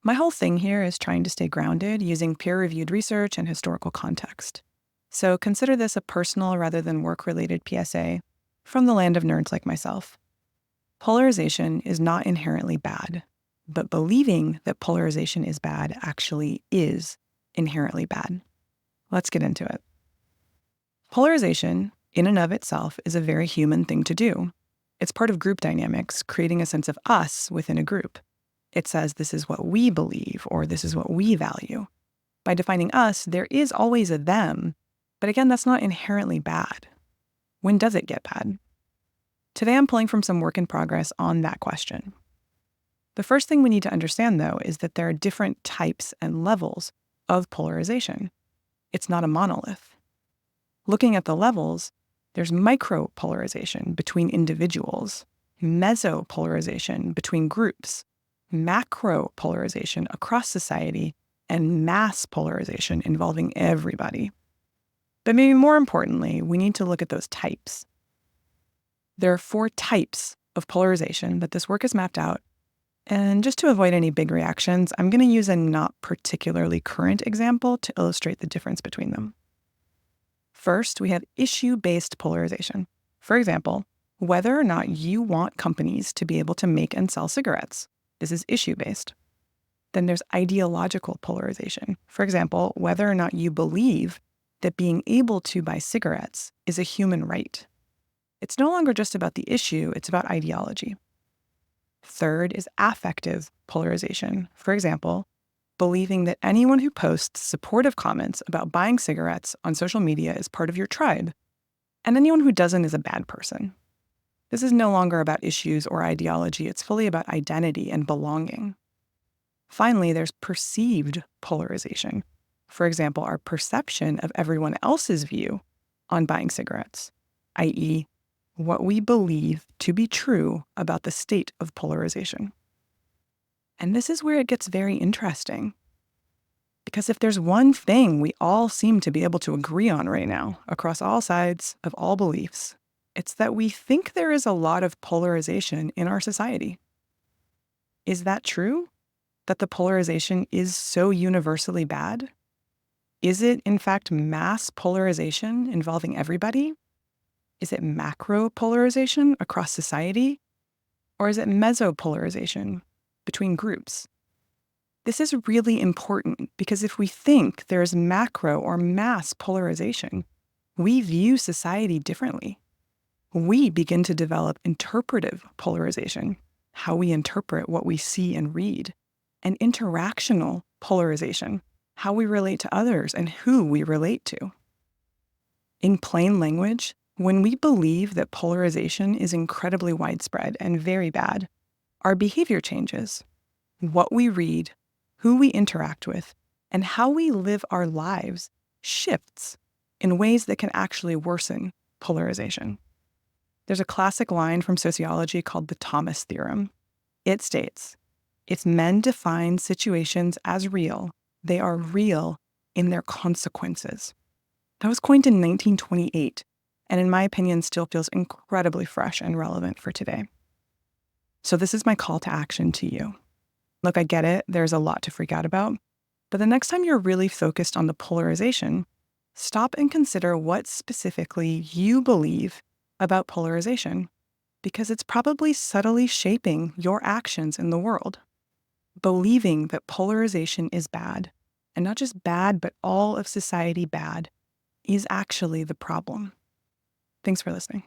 My whole thing here is trying to stay grounded using peer-reviewed research and historical context. So consider this a personal rather than work-related PSA from the land of nerds like myself. Polarization is not inherently bad, but believing that polarization is bad actually is inherently bad. Let's get into it. Polarization, in and of itself, is a very human thing to do. It's part of group dynamics, creating a sense of us within a group. It says this is what we believe or this is what we value. By defining us, there is always a them, but again, that's not inherently bad. When does it get bad? Today, I'm pulling from some work in progress on that question. The first thing we need to understand, though, is that there are different types and levels of polarization. It's not a monolith. Looking at the levels, there's micropolarization between individuals, mesopolarization between groups, macropolarization across society, and mass polarization involving everybody. But maybe more importantly, we need to look at those types. There are 4 types of polarization that this work has mapped out, and just to avoid any big reactions, I'm going to use a not particularly current example to illustrate the difference between them. First, we have issue-based polarization. For example, whether or not you want companies to be able to make and sell cigarettes. This is issue-based. Then there's ideological polarization. For example, whether or not you believe that being able to buy cigarettes is a human right. It's no longer just about the issue, it's about ideology. Third is affective polarization. For example, believing that anyone who posts supportive comments about buying cigarettes on social media is part of your tribe, and anyone who doesn't is a bad person. This is no longer about issues or ideology, it's fully about identity and belonging. Finally, there's perceived polarization. For example, our perception of everyone else's view on buying cigarettes, i.e., what we believe to be true about the state of polarization. And this is where it gets very interesting. Because if there's one thing we all seem to be able to agree on right now, across all sides of all beliefs, it's that we think there is a lot of polarization in our society. Is that true? That the polarization is so universally bad? Is it, in fact, mass polarization involving everybody? Is it macro polarization across society? Or is it mesopolarization between groups? This is really important because if we think there is macro or mass polarization, we view society differently. We begin to develop interpretive polarization, how we interpret what we see and read, and interactional polarization, how we relate to others and who we relate to. In plain language, when we believe that polarization is incredibly widespread and very bad, our behavior changes. What we read, who we interact with, and how we live our lives shifts in ways that can actually worsen polarization. There's a classic line from sociology called the Thomas theorem. It states, if men define situations as real, they are real in their consequences. That was coined in 1928, and in my opinion still feels incredibly fresh and relevant for today. So this is my call to action to you. Look, I get it, there's a lot to freak out about, but the next time you're really focused on the polarization, stop and consider what specifically you believe about polarization, because it's probably subtly shaping your actions in the world. Believing that polarization is bad, and not just bad, but all of society bad, is actually the problem. Thanks for listening.